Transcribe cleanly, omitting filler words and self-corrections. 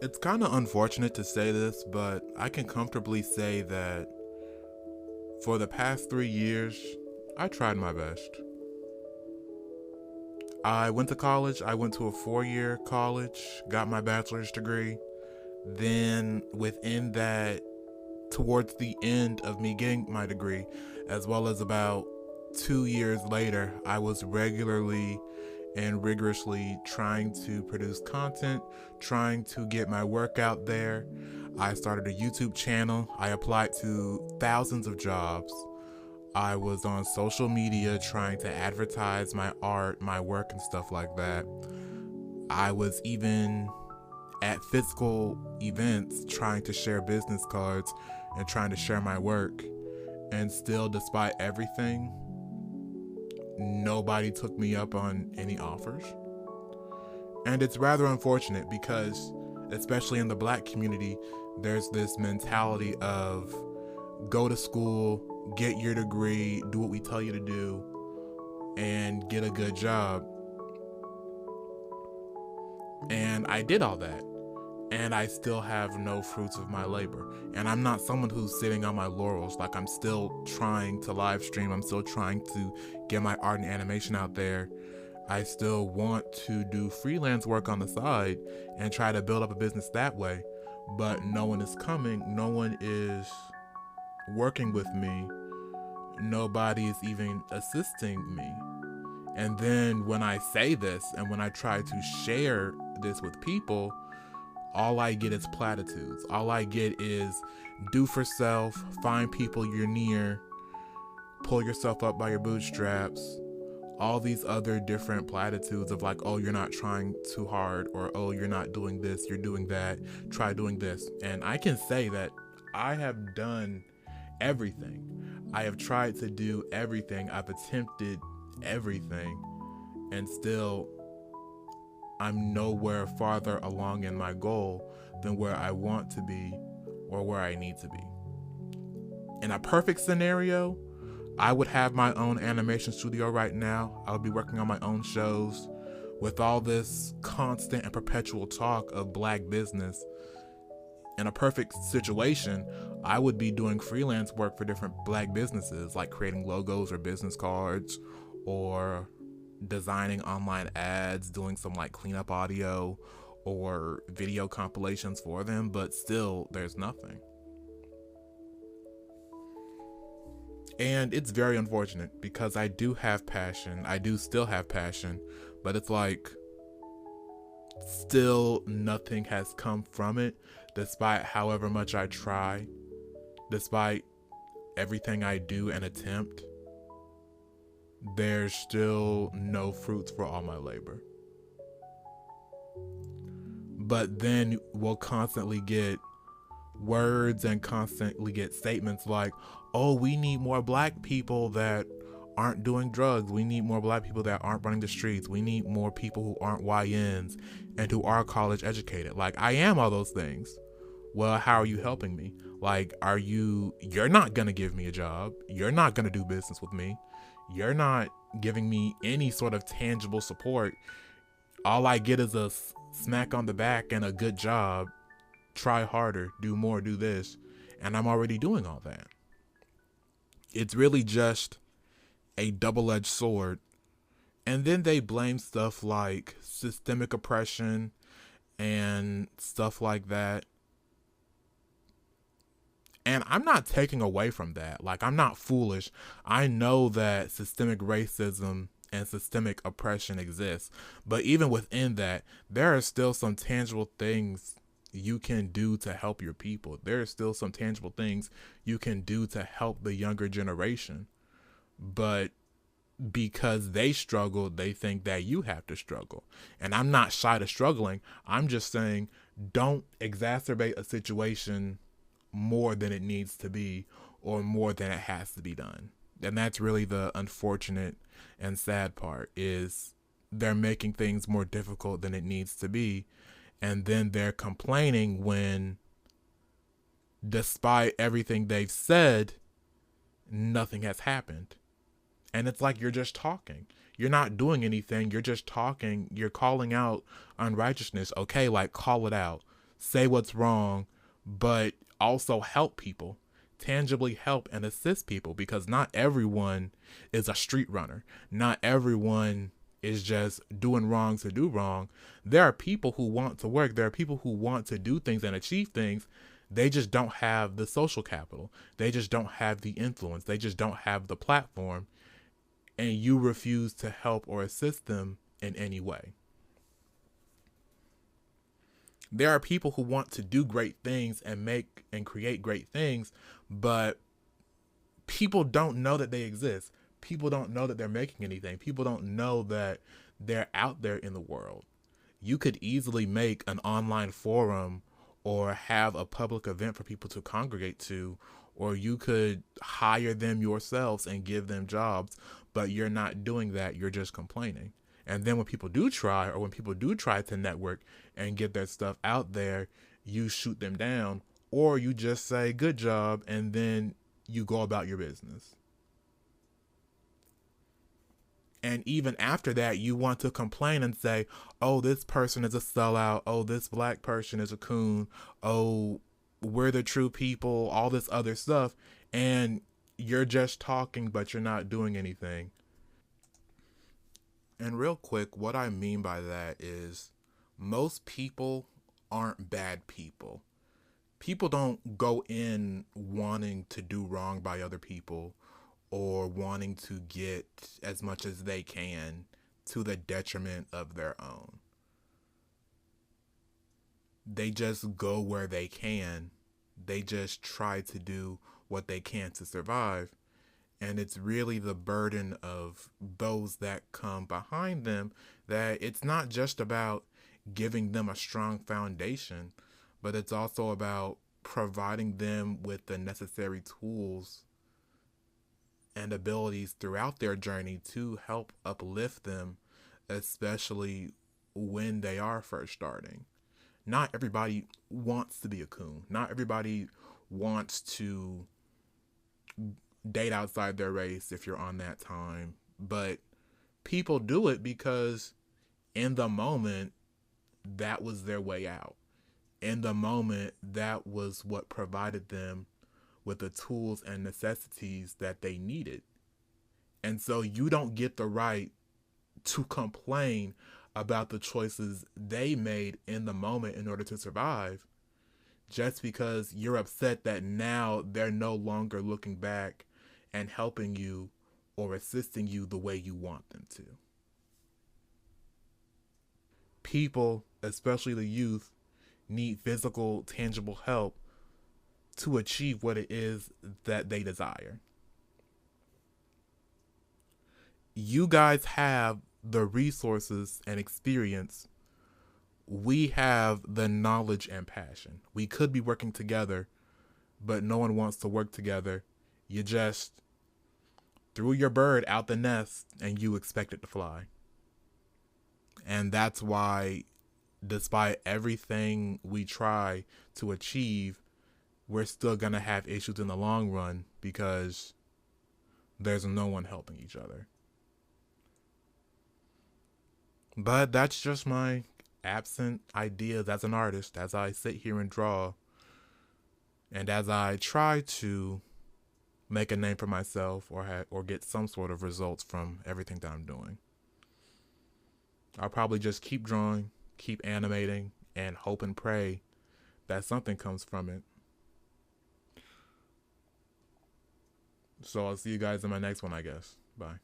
It's kind of unfortunate to say this, but I can comfortably say that for the past 3 years, I tried my best. I went to college. I went to a 4 year college, got my bachelor's degree. Then, within that, towards the end of me getting my degree, as well as about 2 years later, I was regularly and rigorously trying to produce content, trying to get my work out there. I started a YouTube channel. I applied to thousands of jobs. I was on social media trying to advertise my art, my work, and stuff like that. I was even at physical events trying to share business cards and trying to share my work. And still, despite everything, nobody took me up on any offers. And it's rather unfortunate because, especially in the black community, there's this mentality of go to school, get your degree, do what we tell you to do, and get a good job. And I did all that. And I still have no fruits of my labor. And I'm not someone who's sitting on my laurels. Like, I'm still trying to live stream. I'm still trying to get my art and animation out there. I still want to do freelance work on the side and try to build up a business that way. But no one is coming. No one is working with me. Nobody is even assisting me. And then when I say this and when I try to share this with people, all I get is platitudes. All I get is do for self, find people you're near, pull yourself up by your bootstraps. All these other different platitudes of like, oh, you're not trying too hard, or oh, you're not doing this, you're doing that, try doing this. And I can say that I have done everything. I have tried to do everything. I've attempted everything. And still, I'm nowhere farther along in my goal than where I want to be or where I need to be. In a perfect scenario, I would have my own animation studio right now. I would be working on my own shows. With all this constant and perpetual talk of black business, in a perfect situation, I would be doing freelance work for different black businesses, like creating logos or business cards, or designing online ads, doing some like cleanup audio or video compilations for them, but still there's nothing. And it's very unfortunate because I do have passion. I do still have passion, but it's like still nothing has come from it, despite however much I try, despite everything I do and attempt. There's still no fruits for all my labor. But then we'll constantly get words and constantly get statements like, oh, we need more black people that aren't doing drugs. We need more black people that aren't running the streets. We need more people who aren't YNs and who are college educated. Like, I am all those things. Well, how are you helping me? Like, you're not going to give me a job. You're not going to do business with me. You're not giving me any sort of tangible support. All I get is a smack on the back and a good job. Try harder, do more, do this. And I'm already doing all that. It's really just a double-edged sword. And then they blame stuff like systemic oppression and stuff like that. And I'm not taking away from that. Like, I'm not foolish. I know that systemic racism and systemic oppression exists. But even within that, there are still some tangible things you can do to help your people. There are still some tangible things you can do to help the younger generation. But because they struggle, they think that you have to struggle. And I'm not shy to struggling. I'm just saying, don't exacerbate a situation more than it needs to be or more than it has to be done. And that's really the unfortunate and sad part, is they're making things more difficult than it needs to be. And then they're complaining when, despite everything they've said, nothing has happened. And it's like you're just talking. You're not doing anything. You're just talking. You're calling out unrighteousness. Okay, like, call it out. say what's wrong, but also help people, tangibly help and assist people, because not everyone is a street runner. Not everyone is just doing wrong to do wrong. There are people who want to work. There are people who want to do things and achieve things. They just don't have the social capital. They just don't have the influence. They just don't have the platform. And you refuse to help or assist them in any way. There are people who want to do great things and make and create great things, but people don't know that they exist. People don't know that they're making anything. People don't know that they're out there in the world. You could easily make an online forum or have a public event for people to congregate to, or you could hire them yourselves and give them jobs, but you're not doing that. You're just complaining. And then when people do try, or when people do try to network and get their stuff out there, you shoot them down, or you just say good job and then you go about your business. And even after that, you want to complain and say, oh, this person is a sellout. Oh, this black person is a coon. Oh, we're the true people, all this other stuff. And you're just talking, but you're not doing anything. And real quick, what I mean by that is most people aren't bad people. People don't go in wanting to do wrong by other people or wanting to get as much as they can to the detriment of their own. They just go where they can. They just try to do what they can to survive. And it's really the burden of those that come behind them that it's not just about giving them a strong foundation, but it's also about providing them with the necessary tools and abilities throughout their journey to help uplift them, especially when they are first starting. Not everybody wants to be a coon. Not everybody wants to date outside their race if you're on that time. But people do it because in the moment, that was their way out. In the moment, that was what provided them with the tools and necessities that they needed. And so you don't get the right to complain about the choices they made in the moment in order to survive, just because you're upset that now they're no longer looking back and helping you or assisting you the way you want them to. People, especially the youth, need physical, tangible help to achieve what it is that they desire. You guys have the resources and experience. We have the knowledge and passion. We could be working together, but no one wants to work together. You just threw your bird out the nest and you expect it to fly. And that's why, despite everything we try to achieve, we're still going to have issues in the long run because there's no one helping each other. But that's just my absent ideas as an artist, as I sit here and draw, and as I try to make a name for myself or get some sort of results from everything that I'm doing. I'll probably just keep drawing, keep animating, and hope and pray that something comes from it. So I'll see you guys in my next one, I guess. Bye.